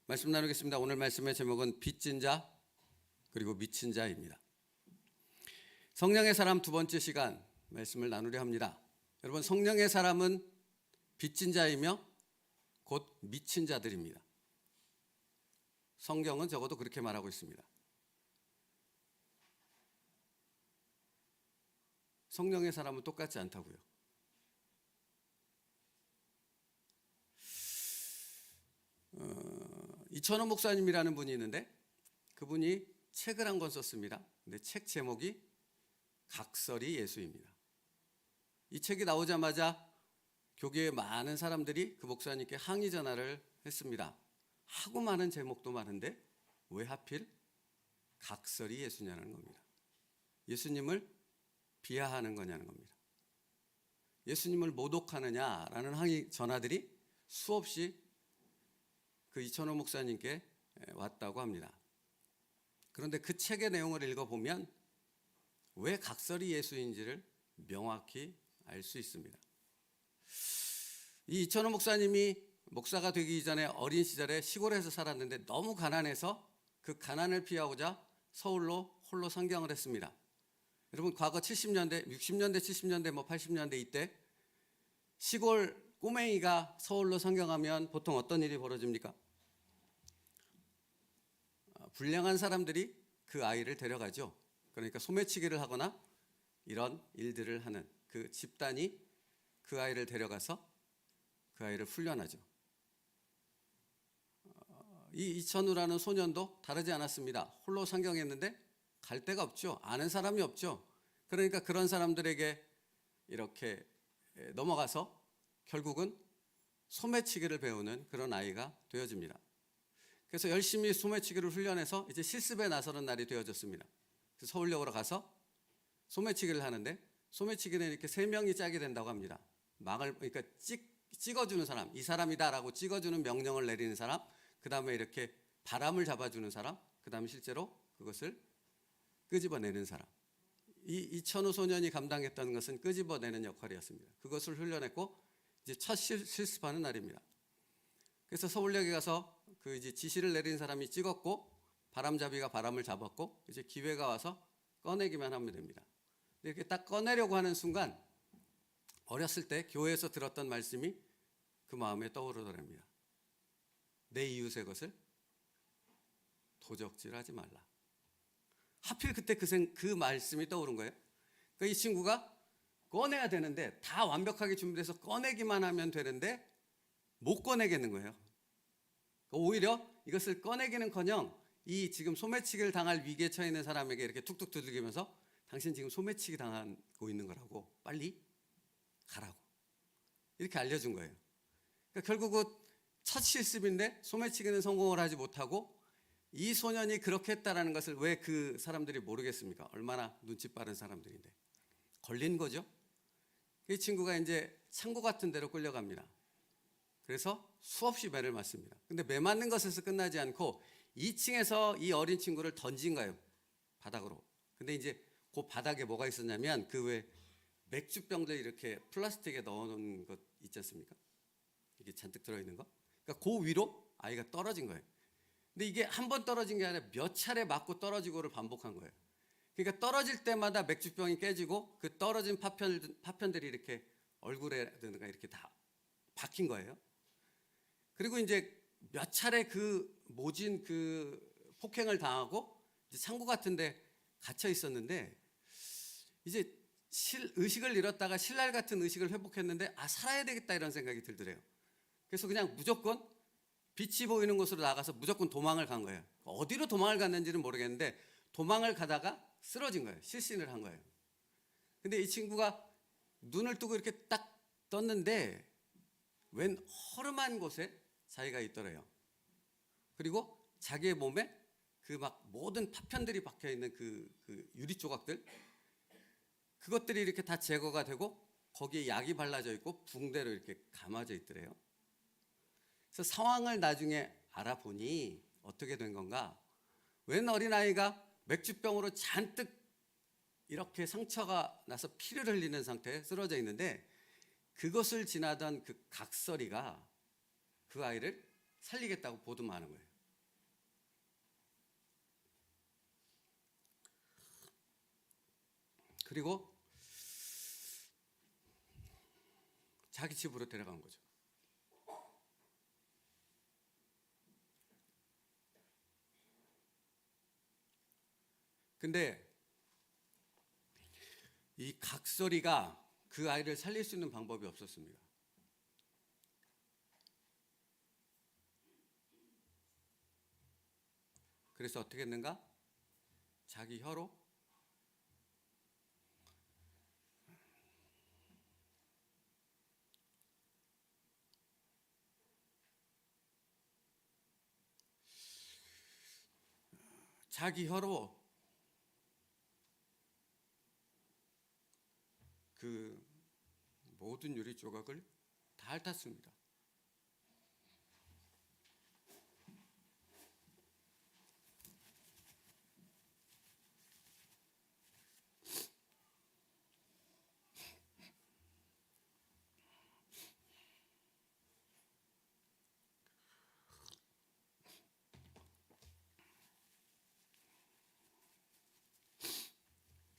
말씀 나누겠습니다. 오늘 말씀의 제목은 빚진 자 그리고 미친 자입니다. 성령의 사람 두 번째 시간 말씀을 나누려 합니다. 여러분, 성령의 사람은 빚진 자이며 곧 미친 자들입니다. 성경은 적어도 그렇게 말하고 있습니다. 성령의 사람은 똑같지 않다고요. 이천호 목사님이라는 분이 있는데 그분이 책을 한 권 썼습니다. 근데 책 제목이 각설이 예수입니다. 이 책이 나오자마자 교계의 많은 사람들이 그 목사님께 항의 전화를 했습니다. 하고 많은 제목도 많은데 왜 하필 각설이 예수냐는 겁니다. 예수님을 비하하는 거냐는 겁니다. 예수님을 모독하느냐라는 항의 전화들이 수없이 그 이천호 목사님께 왔다고 합니다. 그런데 그 책의 내용을 읽어보면 왜 각설이 예수인지를 명확히 알 수 있습니다. 이 이천호 목사님이 목사가 되기 전에 어린 시절에 시골에서 살았는데 너무 가난해서 그 가난을 피하고자 서울로 홀로 상경을 했습니다. 여러분, 과거 70년대, 60년대, 70년대, 80년대 이때 시골 꼬맹이가 서울로 상경하면 보통 어떤 일이 벌어집니까? 불량한 사람들이 그 아이를 데려가죠. 그러니까 소매치기를 하거나 이런 일들을 하는 그 집단이 그 아이를 데려가서 그 아이를 훈련하죠. 이 이천우라는 소년도 다르지 않았습니다. 홀로 상경했는데 갈 데가 없죠. 아는 사람이 없죠. 그러니까 그런 사람들에게 이렇게 넘어가서 결국은 소매치기를 배우는 그런 아이가 되어집니다. 그래서 열심히 소매치기를 훈련해서 이제 실습에 나서는 날이 되어졌습니다. 그래서 서울역으로 가서 소매치기를 하는데 소매치기는 이렇게 3명이 짝이 된다고 합니다. 그러니까 찍어주는 사람, 이 사람이다라고 찍어주는 명령을 내리는 사람, 그 다음에 이렇게 바람을 잡아주는 사람, 그 다음에 실제로 그것을 끄집어내는 사람. 이 이천우 소년이 감당했던 것은 끄집어내는 역할이었습니다. 그것을 훈련했고 이제 첫 실습하는 날입니다. 그래서 서울역에 가서 그 이제 지시를 내린 사람이 찍었고 바람잡이가 바람을 잡았고 이제 기회가 와서 꺼내기만 하면 됩니다. 이렇게 딱 꺼내려고 하는 순간 어렸을 때 교회에서 들었던 말씀이 그 마음에 떠오르더랍니다. 내 이웃의 것을 도적질하지 말라. 하필 그때 그 말씀이 떠오른 거예요. 그러니까 이 친구가 꺼내야 되는데 다 완벽하게 준비돼서 꺼내기만 하면 되는데 못 꺼내겠는 거예요. 오히려 이것을 꺼내기는커녕 이 지금 소매치기를 당할 위기에 처해 있는 사람에게 이렇게 툭툭 두들기면서 당신 지금 소매치기 당하고 있는 거라고 빨리 가라고 이렇게 알려준 거예요. 그러니까 결국은 첫 실습인데 소매치기는 성공을 하지 못하고 이 소년이 그렇게 했다라는 것을 왜 그 사람들이 모르겠습니까? 얼마나 눈치 빠른 사람들인데 걸린 거죠. 이 친구가 이제 창고 같은 데로 끌려갑니다. 그래서 수없이 매를 맞습니다. 근데 매 맞는 것에서 끝나지 않고 2층에서 이 어린 친구를 던진 거예요. 바닥으로. 근데 이제 그 바닥에 뭐가 있었냐면 그 왜 맥주병들 이렇게 플라스틱에 넣어놓은 것 있지 않습니까? 이게 잔뜩 들어있는 거. 그러니까 그 위로 아이가 떨어진 거예요. 근데 이게 한 번 떨어진 게 아니라 몇 차례 맞고 떨어지고를 반복한 거예요. 그러니까 떨어질 때마다 맥주병이 깨지고 그 떨어진 파편들이 이렇게 얼굴에든가 이렇게 다 박힌 거예요. 그리고 이제 몇 차례 그 모진 그 폭행을 당하고 이제 창고 같은데 갇혀 있었는데 이제 의식을 잃었다가 신랄 같은 의식을 회복했는데 살아야 되겠다 이런 생각이 들더래요. 그래서 그냥 무조건 빛이 보이는 곳으로 나가서 무조건 도망을 간 거예요. 어디로 도망을 갔는지는 모르겠는데 도망을 가다가 쓰러진 거예요. 실신을 한 거예요. 근데 이 친구가 눈을 뜨고 이렇게 딱 떴는데 웬 허름한 곳에 자기가 있더래요. 그리고 자기의 몸에 그 막 모든 파편들이 박혀 있는 그 유리 조각들, 그것들이 이렇게 다 제거가 되고 거기에 약이 발라져 있고 붕대로 이렇게 감아져 있더래요. 그래서 상황을 나중에 알아보니 어떻게 된 건가? 웬 어린아이가 맥주병으로 잔뜩 이렇게 상처가 나서 피를 흘리는 상태에 쓰러져 있는데 그것을 지나던 그 각설이가 그 아이를 살리겠다고 보듬하는 거예요. 그리고 자기 집으로 데려간 거죠. 근데 이 각설이가 그 아이를 살릴 수 있는 방법이 없었습니다. 그래서 어떻게 했는가? 자기 혀로 그 모든 유리 조각을 다 핥았습니다.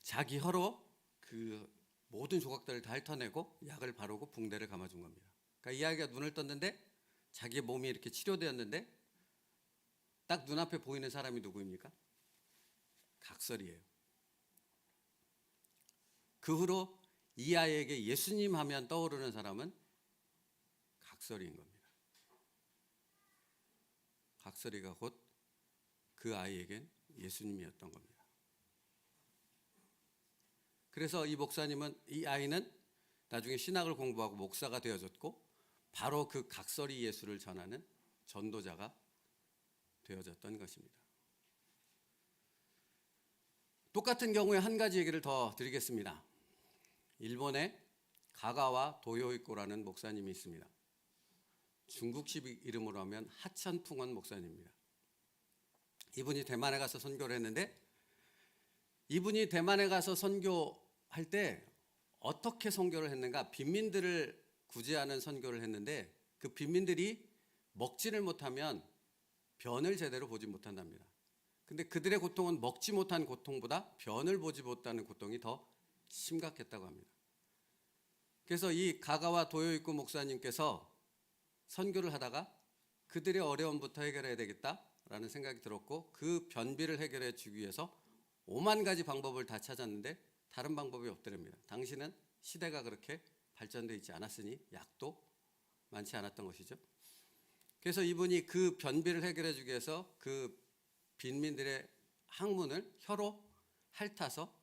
자기 혀로 그 모든 조각들을 다 핥아내고 약을 바르고 붕대를 감아준 겁니다. 그러니까 이 아이가 눈을 떴는데 자기 몸이 이렇게 치료되었는데 딱 눈앞에 보이는 사람이 누구입니까? 각설이에요. 그 후로 이 아이에게 예수님 하면 떠오르는 사람은 각설이인 겁니다. 각설이가 곧 그 아이에겐 예수님이었던 겁니다. 그래서 이 아이는 나중에 신학을 공부하고 목사가 되어졌고 바로 그 각설이 예수를 전하는 전도자가 되어졌던 것입니다. 똑같은 경우에 한 가지 얘기를 더 드리겠습니다. 일본에 가가와 도요이코라는 목사님이 있습니다. 중국식 이름으로 하면 하천풍원 목사님입니다. 이분이 대만에 가서 선교를 했는데 이분이 대만에 가서 선교할 때 어떻게 선교를 했는가? 빈민들을 구제하는 선교를 했는데 그 빈민들이 먹지를 못하면 변을 제대로 보지 못한답니다. 근데 그들의 고통은 먹지 못한 고통보다 변을 보지 못하는 고통이 더 심각했다고 합니다. 그래서 이 가가와 도요이코 목사님께서 선교를 하다가 그들의 어려움부터 해결해야 되겠다라는 생각이 들었고 그 변비를 해결해 주기 위해서 5만 가지 방법을 다 찾았는데 다른 방법이 없더랍니다. 당시는 시대가 그렇게 발전되어 있지 않았으니 약도 많지 않았던 것이죠. 그래서 이분이 그 변비를 해결해 주기 위해서 그 빈민들의 항문을 혀로 핥아서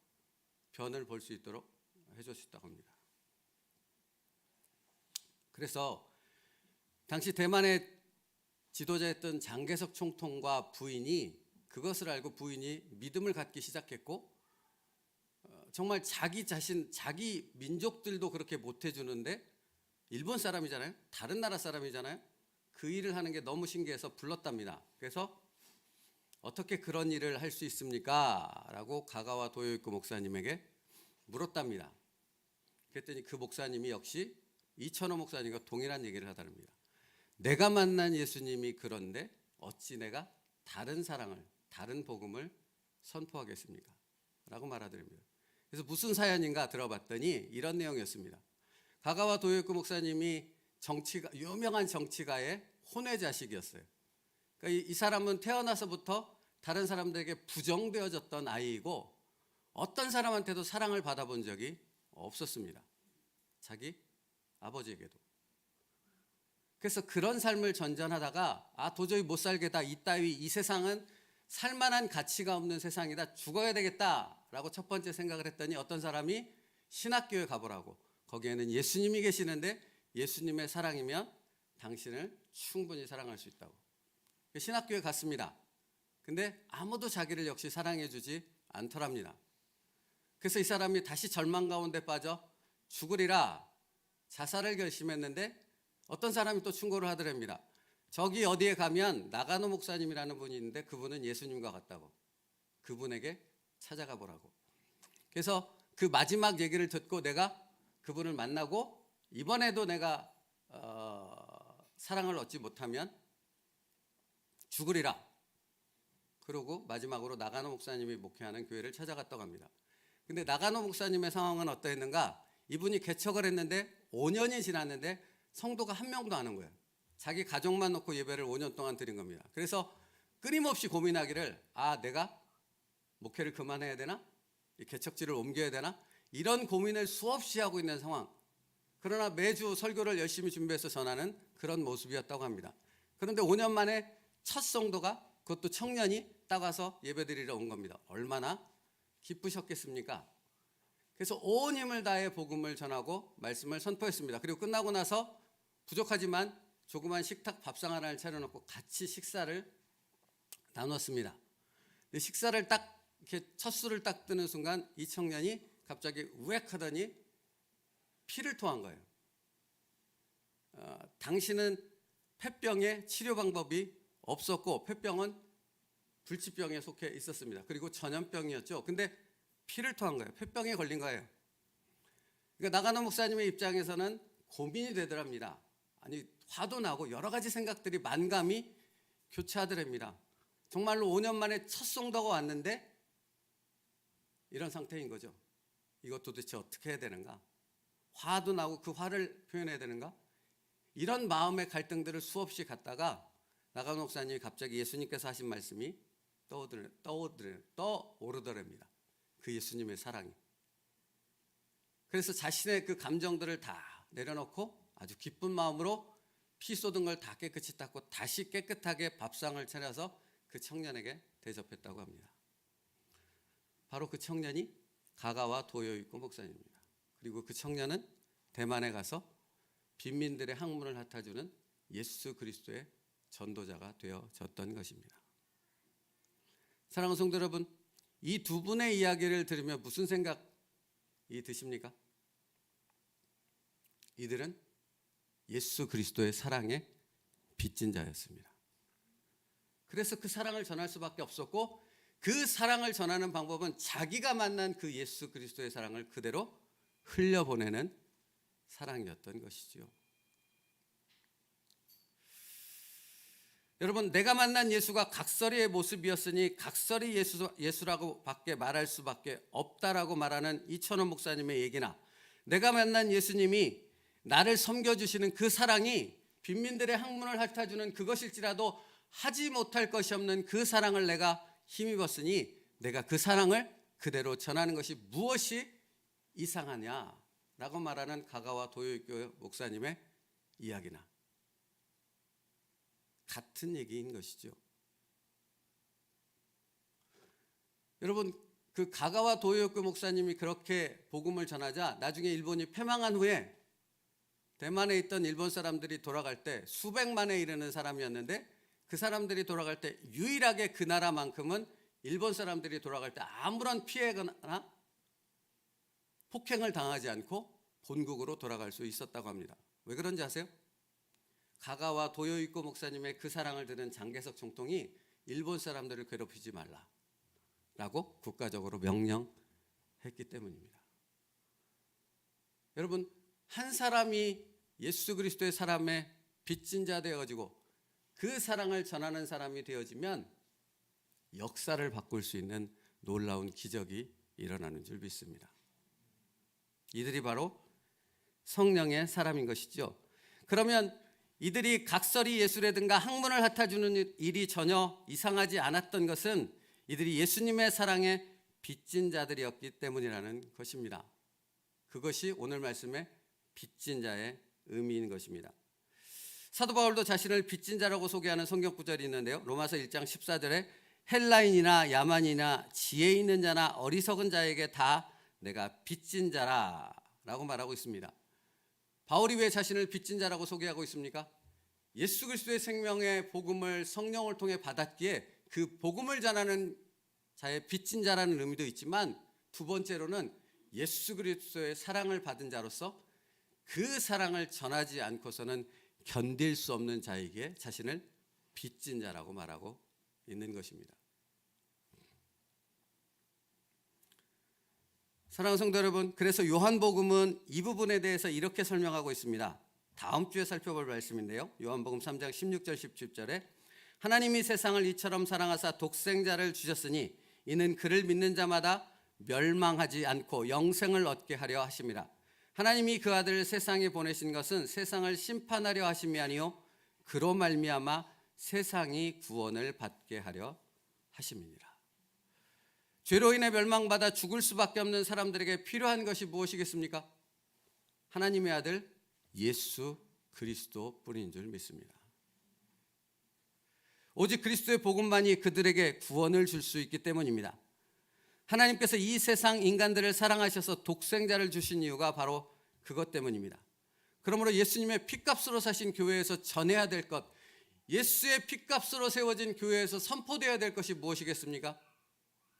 변을 볼 수 있도록 해줬다고 합니다. 그래서 당시 대만의 지도자였던 장개석 총통과 부인이 그것을 알고 부인이 믿음을 갖기 시작했고 정말 자기 자신, 자기 민족들도 그렇게 못 해주는데 일본 사람이잖아요. 다른 나라 사람이잖아요. 그 일을 하는 게 너무 신기해서 불렀답니다. 그래서 어떻게 그런 일을 할 수 있습니까? 라고 가가와 도요이코 목사님에게 물었답니다. 그랬더니 그 목사님이 역시 이천호 목사님과 동일한 얘기를 하다릅니다. 내가 만난 예수님이 그런데 어찌 내가 다른 사랑을, 다른 복음을 선포하겠습니까? 라고 말하더랍니다. 그래서 무슨 사연인가 들어봤더니 이런 내용이었습니다. 가가와 도요이코 목사님이 유명한 정치가의 혼외 자식이었어요. 그러니까 이 사람은 태어나서부터 다른 사람들에게 부정되어졌던 아이이고 어떤 사람한테도 사랑을 받아본 적이 없었습니다. 자기 아버지에게도. 그래서 그런 삶을 전전하다가 도저히 못 살겠다. 이 세상은 살만한 가치가 없는 세상이다. 죽어야 되겠다라고 첫 번째 생각을 했더니 어떤 사람이 신학교에 가보라고. 거기에는 예수님이 계시는데 예수님의 사랑이면 당신을 충분히 사랑할 수 있다고. 신학교에 갔습니다. 근데 아무도 자기를 역시 사랑해 주지 않더랍니다. 그래서 이 사람이 다시 절망 가운데 빠져 죽으리라 자살을 결심했는데 어떤 사람이 또 충고를 하더랍니다. 저기 어디에 가면 나가노 목사님이라는 분이 있는데 그분은 예수님과 같다고. 그분에게 찾아가 보라고. 그래서 그 마지막 얘기를 듣고 내가 그분을 만나고 이번에도 내가 사랑을 얻지 못하면 죽으리라. 그러고 마지막으로 나가노 목사님이 목회하는 교회를 찾아갔다고 합니다. 근데 나가노 목사님의 상황은 어떠했는가? 이분이 개척을 했는데 5년이 지났는데 성도가 한 명도 안 온 거예요. 자기 가족만 놓고 예배를 5년 동안 드린 겁니다. 그래서 끊임없이 고민하기를, 내가 목회를 그만해야 되나? 이 개척지를 옮겨야 되나? 이런 고민을 수없이 하고 있는 상황. 그러나 매주 설교를 열심히 준비해서 전하는 그런 모습이었다고 합니다. 그런데 5년 만에 첫 성도가, 그것도 청년이 딱 와서 예배드리러 온 겁니다. 얼마나 기쁘셨겠습니까? 그래서 온 힘을 다해 복음을 전하고 말씀을 선포했습니다. 그리고 끝나고 나서 부족하지만 조그만 식탁 밥상 하나를 차려놓고 같이 식사를 나눴습니다. 식사를 딱 이렇게 첫 술을 딱 뜨는 순간 이 청년이 갑자기 우웩하더니 피를 토한 거예요. 당신은 폐병의 치료 방법이 없었고 폐병은 불치병에 속해 있었습니다. 그리고 전염병이었죠. 근데 피를 토한 거예요. 폐병에 걸린 거예요. 그러니까 나가노 목사님의 입장에서는 고민이 되더랍니다. 아니, 화도 나고 여러 가지 생각들이 만감이 교차하더랍니다. 정말로 5년 만에 첫 성도가 왔는데 이런 상태인 거죠. 이것 도대체 어떻게 해야 되는가? 화도 나고 그 화를 표현해야 되는가? 이런 마음의 갈등들을 수없이 갖다가 나가노 목사님이 갑자기 예수님께서 하신 말씀이 떠오르더랍니다. 그 예수님의 사랑이. 그래서 자신의 그 감정들을 다 내려놓고 아주 기쁜 마음으로 피 쏟은 걸 다 깨끗이 닦고 다시 깨끗하게 밥상을 차려서 그 청년에게 대접했다고 합니다. 바로 그 청년이 가가와 도요이코 목사님입니다. 그리고 그 청년은 대만에 가서 빈민들의 학문을 핥아주는 예수 그리스도의 전도자가 되어졌던 것입니다. 사랑하는 성도 여러분, 이 두 분의 이야기를 들으면 무슨 생각이 드십니까? 이들은 예수 그리스도의 사랑에 빚진 자였습니다. 그래서 그 사랑을 전할 수밖에 없었고 그 사랑을 전하는 방법은 자기가 만난 그 예수 그리스도의 사랑을 그대로 흘려보내는 사랑이었던 것이지요. 여러분, 내가 만난 예수가 각설이의 모습이었으니 각설이 예수라고 밖에 말할 수밖에 없다라고 말하는 이천원 목사님의 얘기나, 내가 만난 예수님이 나를 섬겨주시는 그 사랑이 빈민들의 학문을 핥아주는 그것일지라도 하지 못할 것이 없는 그 사랑을 내가 힘입었으니 내가 그 사랑을 그대로 전하는 것이 무엇이 이상하냐라고 말하는 가가와 도요이코 목사님의 이야기나 같은 얘기인 것이죠. 여러분, 그 가가와 도요이코 목사님이 그렇게 복음을 전하자 나중에 일본이 패망한 후에 대만에 있던 일본 사람들이 돌아갈 때 수백만에 이르는 사람이었는데 그 사람들이 돌아갈 때 유일하게 그 나라만큼은 일본 사람들이 돌아갈 때 아무런 피해거나 폭행을 당하지 않고 본국으로 돌아갈 수 있었다고 합니다. 왜 그런지 아세요? 가가와 도요이코 목사님의 그 사랑을 들은 장개석 총통이 일본 사람들을 괴롭히지 말라라고 국가적으로 명령했기 때문입니다. 여러분, 한 사람이 예수 그리스도의 사람의 빚진 자 되어가지고 그 사랑을 전하는 사람이 되어지면 역사를 바꿀 수 있는 놀라운 기적이 일어나는 줄 믿습니다. 이들이 바로 성령의 사람인 것이죠. 그러면 이들이 각설이 예수라든가 학문을 핥아주는 일이 전혀 이상하지 않았던 것은 이들이 예수님의 사랑에 빚진 자들이었기 때문이라는 것입니다. 그것이 오늘 말씀의 빚진 자의 의미인 것입니다. 사도 바울도 자신을 빚진 자라고 소개하는 성경 구절이 있는데요. 로마서 1장 14절에 헬라인이나 야만이나 지혜 있는 자나 어리석은 자에게 다 내가 빚진 자라라고 말하고 있습니다. 바울이 왜 자신을 빚진 자라고 소개하고 있습니까? 예수 그리스도의 생명의 복음을 성령을 통해 받았기에 그 복음을 전하는 자의 빚진 자라는 의미도 있지만 두 번째로는 예수 그리스도의 사랑을 받은 자로서 그 사랑을 전하지 않고서는 견딜 수 없는 자에게 자신을 빚진 자라고 말하고 있는 것입니다. 사랑하는 성도 여러분, 그래서 요한복음은 이 부분에 대해서 이렇게 설명하고 있습니다. 다음 주에 살펴볼 말씀인데요. 요한복음 3장 16절 17절에 하나님이 세상을 이처럼 사랑하사 독생자를 주셨으니 이는 그를 믿는 자마다 멸망하지 않고 영생을 얻게 하려 하심이라. 하나님이 그 아들을 세상에 보내신 것은 세상을 심판하려 하심이 아니요 그로 말미암아 세상이 구원을 받게 하려 하심이니라. 죄로 인해 멸망받아 죽을 수밖에 없는 사람들에게 필요한 것이 무엇이겠습니까? 하나님의 아들 예수 그리스도뿐인 줄 믿습니다. 오직 그리스도의 복음만이 그들에게 구원을 줄 수 있기 때문입니다. 하나님께서 이 세상 인간들을 사랑하셔서 독생자를 주신 이유가 바로 그것 때문입니다. 그러므로 예수님의 피값으로 사신 교회에서 전해야 될 것, 예수의 피값으로 세워진 교회에서 선포되어야 될 것이 무엇이겠습니까?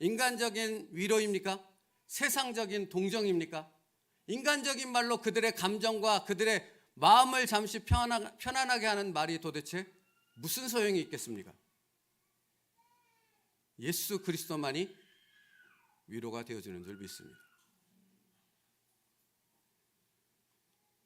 인간적인 위로입니까? 세상적인 동정입니까? 인간적인 말로 그들의 감정과 그들의 마음을 잠시 편안하게 하는 말이 도대체 무슨 소용이 있겠습니까? 예수 그리스도만이 위로가 되어주는 줄 믿습니다.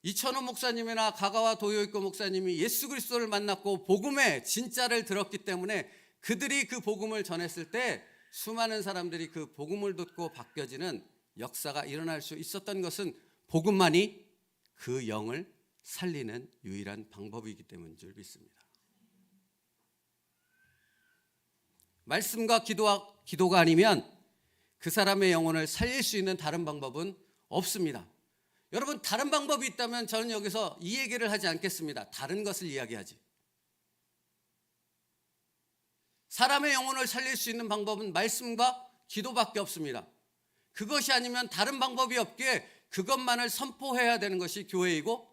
이천호 목사님이나 가가와 도요이코 목사님이 예수 그리스도를 만났고 복음의 진짜를 들었기 때문에 그들이 그 복음을 전했을 때 수많은 사람들이 그 복음을 듣고 바뀌어지는 역사가 일어날 수 있었던 것은 복음만이 그 영을 살리는 유일한 방법이기 때문인 줄 믿습니다. 말씀과 기도가 아니면 그 사람의 영혼을 살릴 수 있는 다른 방법은 없습니다. 여러분, 다른 방법이 있다면 저는 여기서 이 얘기를 하지 않겠습니다. 다른 것을 이야기하지. 사람의 영혼을 살릴 수 있는 방법은 말씀과 기도밖에 없습니다. 그것이 아니면 다른 방법이 없기에 그것만을 선포해야 되는 것이 교회이고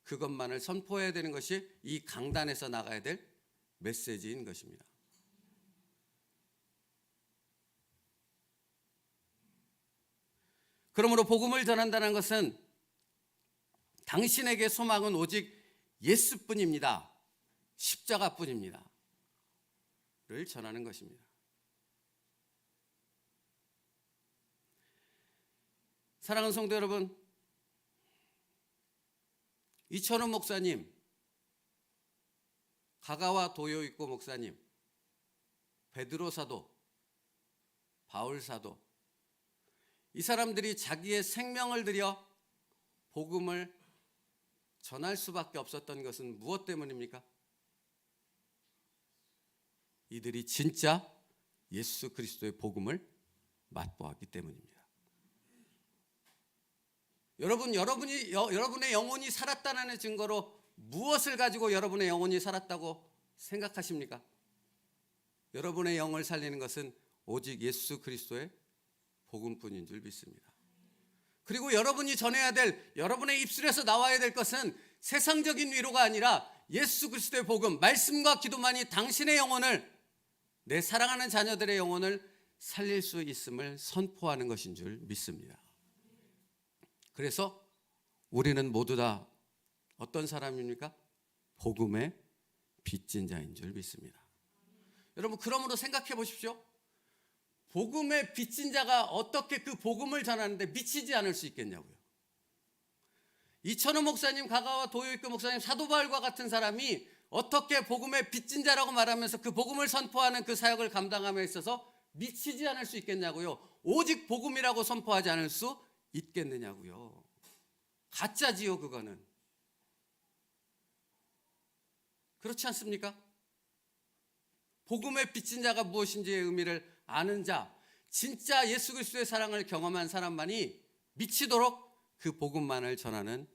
그것만을 선포해야 되는 것이 이 강단에서 나가야 될 메시지인 것입니다. 그러므로 복음을 전한다는 것은 당신에게 소망은 오직 예수뿐입니다. 십자가뿐입니다. 를 전하는 것입니다. 사랑하는 성도 여러분, 이천호 목사님, 가가와 도요이코 목사님, 베드로 사도, 바울 사도, 이 사람들이 자기의 생명을 들여 복음을 전할 수밖에 없었던 것은 무엇 때문입니까? 이들이 진짜 예수 그리스도의 복음을 맛보았기 때문입니다. 여러분의 영혼이 살았다는 증거로 무엇을 가지고 여러분의 영혼이 살았다고 생각하십니까? 여러분의 영을 살리는 것은 오직 예수 그리스도의 복음뿐인 줄 믿습니다. 그리고 여러분이 전해야 될, 여러분의 입술에서 나와야 될 것은 세상적인 위로가 아니라 예수 그리스도의 복음, 말씀과 기도만이 당신의 영혼을, 내 사랑하는 자녀들의 영혼을 살릴 수 있음을 선포하는 것인 줄 믿습니다. 그래서 우리는 모두 다 어떤 사람입니까? 복음의 빚진 자인 줄 믿습니다. 여러분, 그러므로 생각해 보십시오. 복음의 빚진 자가 어떻게 그 복음을 전하는데 미치지 않을 수 있겠냐고요. 이천호 목사님, 가가와 도요이코 목사님, 사도 바울과 같은 사람이 어떻게 복음의 빚진 자라고 말하면서 그 복음을 선포하는 그 사역을 감당함에 있어서 미치지 않을 수 있겠냐고요. 오직 복음이라고 선포하지 않을 수 있겠느냐고요. 가짜지요, 그거는. 그렇지 않습니까? 복음의 빚진 자가 무엇인지의 의미를 아는 자, 진짜 예수 그리스도의 사랑을 경험한 사람만이 미치도록 그 복음만을 전하는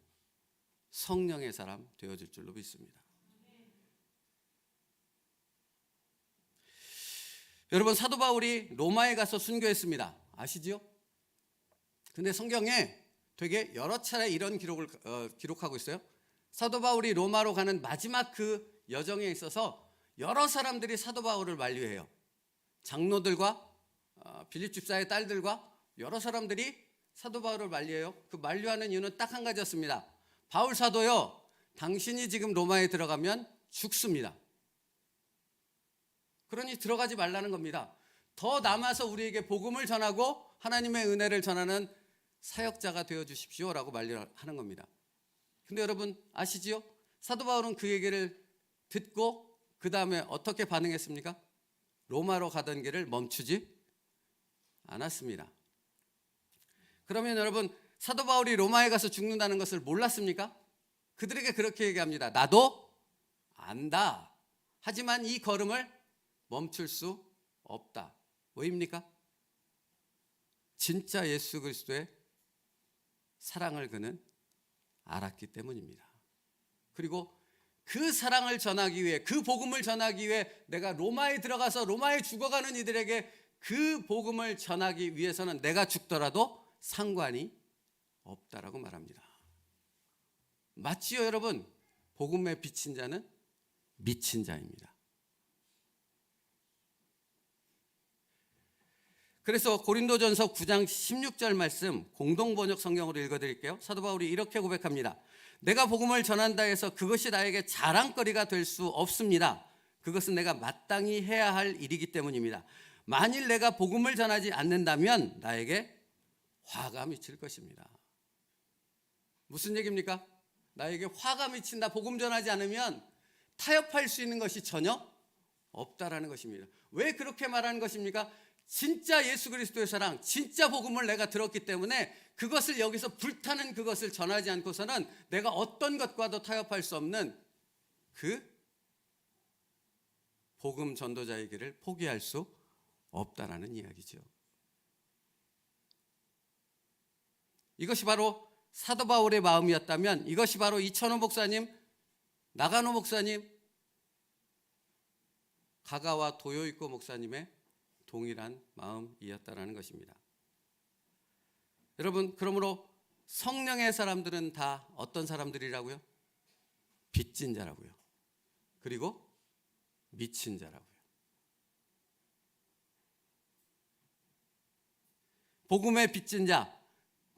성령의 사람 되어질 줄로 믿습니다. 여러분, 사도 바울이 로마에 가서 순교했습니다. 아시죠? 근데 성경에 되게 여러 차례 이런 기록을 기록하고 있어요. 사도 바울이 로마로 가는 마지막 그 여정에 있어서 여러 사람들이 사도 바울을 만류해요. 장로들과 빌립 집사의 딸들과 여러 사람들이 사도 바울을 만류해요. 그 만류하는 이유는 딱 한 가지였습니다. 바울 사도요, 당신이 지금 로마에 들어가면 죽습니다. 그러니 들어가지 말라는 겁니다. 더 남아서 우리에게 복음을 전하고 하나님의 은혜를 전하는 사역자가 되어 주십시오라고 만류하는 겁니다. 근데 여러분 아시지요? 사도 바울은 그 얘기를 듣고 그 다음에 어떻게 반응했습니까? 로마로 가던 길을 멈추지 않았습니다. 그러면 여러분, 사도 바울이 로마에 가서 죽는다는 것을 몰랐습니까? 그들에게 그렇게 얘기합니다. 나도 안다. 하지만 이 걸음을 멈출 수 없다. 왜입니까? 진짜 예수 그리스도의 사랑을 그는 알았기 때문입니다. 그리고 그 사랑을 전하기 위해, 그 복음을 전하기 위해 내가 로마에 들어가서 로마에 죽어가는 이들에게 그 복음을 전하기 위해서는 내가 죽더라도 상관이 없다라고 말합니다. 맞지요, 여러분? 복음에 비친 자는 미친 자입니다. 그래서 고린도전서 9장 16절 말씀 공동번역 성경으로 읽어드릴게요. 사도 바울이 이렇게 고백합니다. 내가 복음을 전한다 해서 그것이 나에게 자랑거리가 될 수 없습니다. 그것은 내가 마땅히 해야 할 일이기 때문입니다. 만일 내가 복음을 전하지 않는다면 나에게 화가 미칠 것입니다. 무슨 얘기입니까? 나에게 화가 미친다. 복음 전하지 않으면 타협할 수 있는 것이 전혀 없다라는 것입니다. 왜 그렇게 말하는 것입니까? 진짜 예수 그리스도의 사랑, 진짜 복음을 내가 들었기 때문에 그것을 여기서 불타는 그것을 전하지 않고서는 내가 어떤 것과도 타협할 수 없는 그 복음 전도자의 길을 포기할 수 없다라는 이야기죠. 이것이 바로 사도 바울의 마음이었다면, 이것이 바로 이천호 목사님, 나가노 목사님, 가가와 도요이코 목사님의 동일한 마음이었다라는 것입니다. 여러분, 그러므로 성령의 사람들은 다 어떤 사람들이라고요? 빚진 자라고요. 그리고 미친 자라고요. 복음에 빚진 자,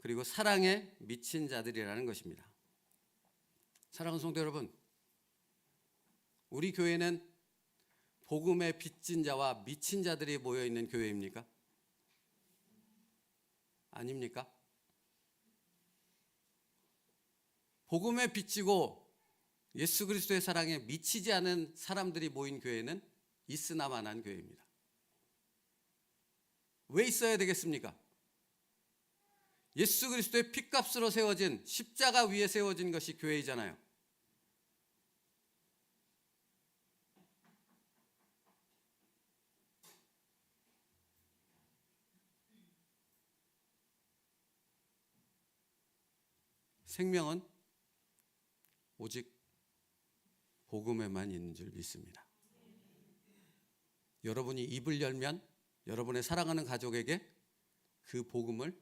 그리고 사랑에 미친 자들이라는 것입니다. 사랑하는 성도 여러분, 우리 교회는 복음에 빚진 자와 미친 자들이 모여있는 교회입니까? 아닙니까? 복음에 빚지고 예수 그리스도의 사랑에 미치지 않은 사람들이 모인 교회는 있으나마나한 교회입니다. 왜 있어야 되겠습니까? 예수 그리스도의 핏값으로 세워진 십자가 위에 세워진 것이 교회이잖아요. 생명은 오직 복음에만 있는 줄 믿습니다. 여러분이 입을 열면 여러분의 사랑하는 가족에게 그 복음을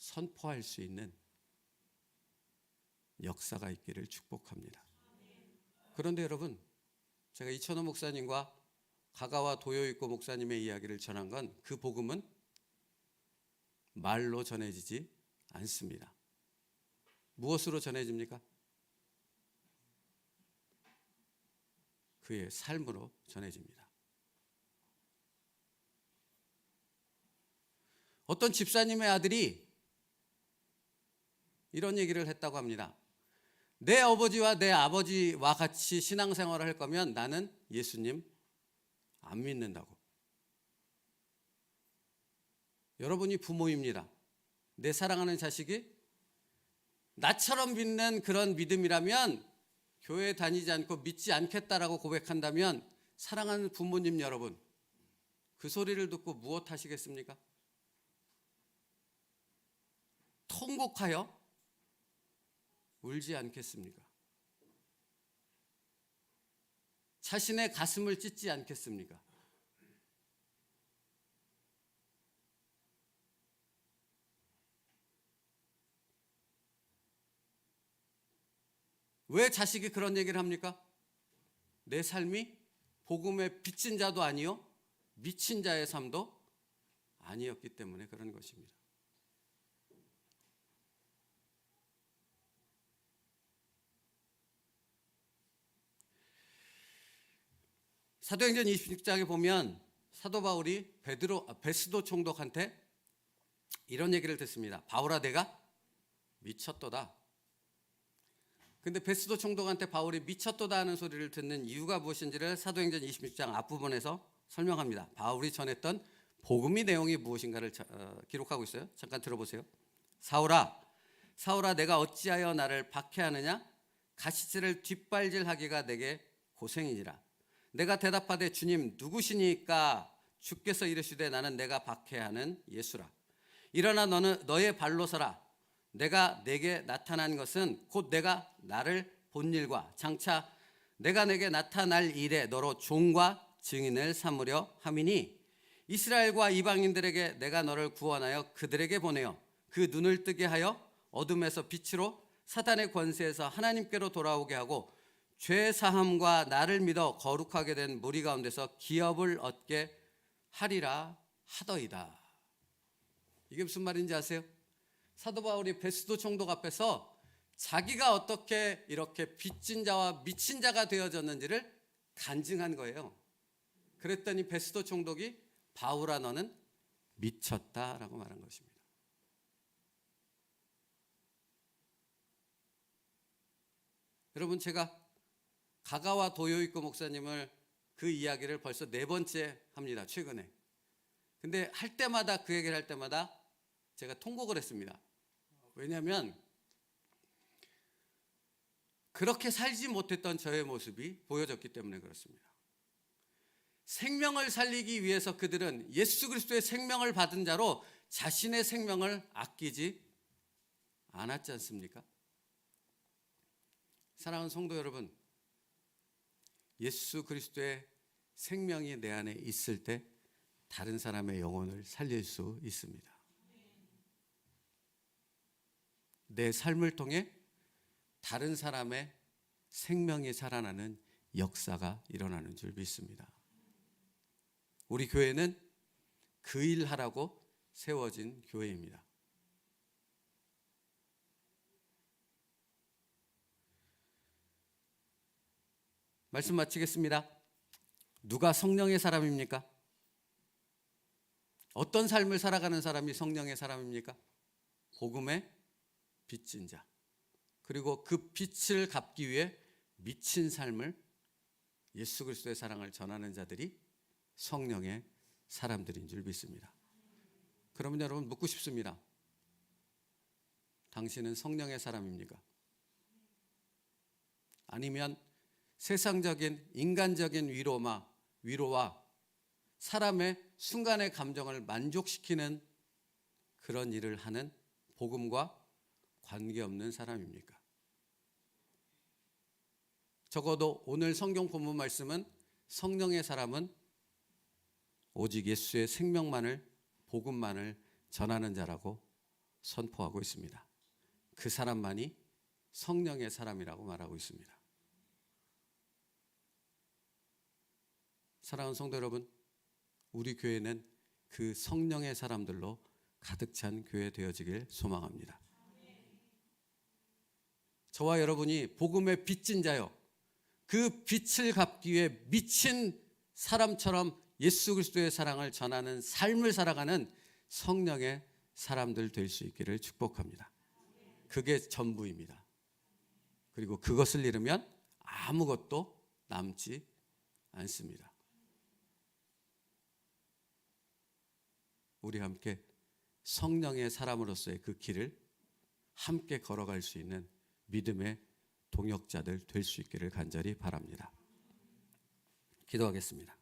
선포할 수 있는 역사가 있기를 축복합니다. 그런데 여러분, 제가 이천호 목사님과 가가와 도요이코 목사님의 이야기를 전한 건 그 복음은 말로 전해지지 않습니다. 무엇으로 전해집니까? 그의 삶으로 전해집니다. 어떤 집사님의 아들이 이런 얘기를 했다고 합니다. 내 아버지와 내 아버지와 같이 신앙생활을 할 거면 나는 예수님 안 믿는다고. 여러분이 부모입니다. 내 사랑하는 자식이 나처럼 믿는 그런 믿음이라면 교회 다니지 않고 믿지 않겠다라고 고백한다면 사랑하는 부모님 여러분, 그 소리를 듣고 무엇 하시겠습니까? 통곡하여 울지 않겠습니까? 자신의 가슴을 찢지 않겠습니까? 왜 자식이 그런 얘기를 합니까? 내 삶이 복음에 빚진 자도 아니요 미친 자의 삶도 아니었기 때문에 그런 것입니다. 사도행전 26장에 보면 사도 바울이 베스도 총독한테 이런 얘기를 듣습니다. 바울아, 내가 미쳤도다. 근데 베스도 총독한테 바울이 미쳤도다 하는 소리를 듣는 이유가 무엇인지를 사도행전 26장 앞부분에서 설명합니다. 바울이 전했던 복음의 내용이 무엇인가를 기록하고 있어요. 잠깐 들어보세요. 사울아 사울아 내가 어찌하여 나를 박해하느냐? 가시질을 뒷발질하기가 내게 고생이니라. 내가 대답하되 주님 누구시니까? 주께서 이르시되 나는 내가 박해하는 예수라. 일어나 너는 너의 발로 서라. 내가 내게 나타난 것은 곧 내가 나를 본 일과 장차 내가 내게 나타날 일에 너로 종과 증인을 삼으려 함이니 이스라엘과 이방인들에게 내가 너를 구원하여 그들에게 보내어 그 눈을 뜨게 하여 어둠에서 빛으로 사탄의 권세에서 하나님께로 돌아오게 하고 죄 사함과 나를 믿어 거룩하게 된 무리 가운데서 기업을 얻게 하리라 하더이다. 이게 무슨 말인지 아세요? 사도 바울이 베스도 총독 앞에서 자기가 어떻게 이렇게 빚진 자와 미친 자가 되어졌는지를 간증한 거예요. 그랬더니 베스도 총독이 바울아 너는 미쳤다라고 말한 것입니다. 여러분 제가 가가와 도요이코 목사님을 그 이야기를 벌써 4번째 합니다. 최근에. 근데 할 때마다 그 얘기를 할 때마다 제가 통곡을 했습니다. 왜냐하면 그렇게 살지 못했던 저의 모습이 보여졌기 때문에 그렇습니다. 생명을 살리기 위해서 그들은 예수 그리스도의 생명을 받은 자로 자신의 생명을 아끼지 않았지 않습니까? 사랑하는 성도 여러분, 예수 그리스도의 생명이 내 안에 있을 때 다른 사람의 영혼을 살릴 수 있습니다. 내 삶을 통해 다른 사람의 생명이 살아나는 역사가 일어나는 줄 믿습니다. 우리 교회는 그 일하라고 세워진 교회입니다. 말씀 마치겠습니다. 누가 성령의 사람입니까? 어떤 삶을 살아가는 사람이 성령의 사람입니까? 복음의 빚진 자. 그리고 그 빛을 갚기 위해 미친 삶을 예수 그리스도의 사랑을 전하는 자들이 성령의 사람들인 줄 믿습니다. 그러면 여러분 묻고 싶습니다. 당신은 성령의 사람입니까? 아니면 세상적인 인간적인 위로와 사람의 순간의 감정을 만족시키는 그런 일을 하는 복음과 관계없는 사람입니까? 적어도 오늘 성경 본문 말씀은 성령의 사람은 오직 예수의 생명만을 복음만을 전하는 자라고 선포하고 있습니다. 그 사람만이 성령의 사람이라고 말하고 있습니다. 사랑하는 성도 여러분, 우리 교회는 그 성령의 사람들로 가득 찬 교회 되어지길 소망합니다. 저와 여러분이 복음의 빚진 자요, 그 빛을 갚기 위해 미친 사람처럼 예수 그리스도의 사랑을 전하는 삶을 살아가는 성령의 사람들 될 수 있기를 축복합니다. 그게 전부입니다. 그리고 그것을 잃으면 아무것도 남지 않습니다. 우리 함께 성령의 사람으로서의 그 길을 함께 걸어갈 수 있는 믿음의 동역자들 될 수 있기를 간절히 바랍니다. 기도하겠습니다.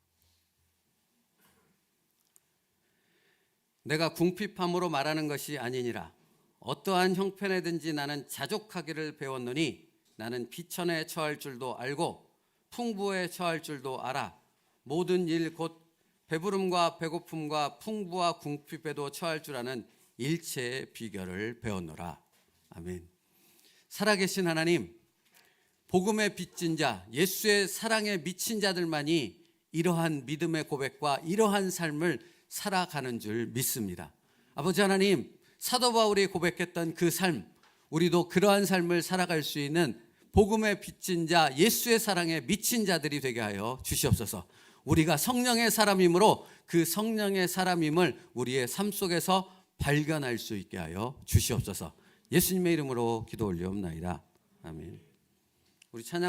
내가 궁핍함으로 말하는 것이 아니니라. 어떠한 형편에든지 나는 자족하기를 배웠노니 나는 비천에 처할 줄도 알고 풍부에 처할 줄도 알아. 모든 일 곧 배부름과 배고픔과 풍부와 궁핍에도 처할 줄 아는 일체의 비결을 배웠노라. 아멘. 살아계신 하나님, 복음의 빚진 자, 예수의 사랑에 미친 자들만이 이러한 믿음의 고백과 이러한 삶을 살아가는 줄 믿습니다. 아버지 하나님, 사도 바울이 고백했던 그 삶, 우리도 그러한 삶을 살아갈 수 있는 복음의 빚진 자, 예수의 사랑에 미친 자들이 되게 하여 주시옵소서. 우리가 성령의 사람이므로 그 성령의 사람임을 우리의 삶 속에서 발견할 수 있게 하여 주시옵소서. 예수님의 이름으로 기도 올리옵나이다. 아멘. 우리 찬양합니다.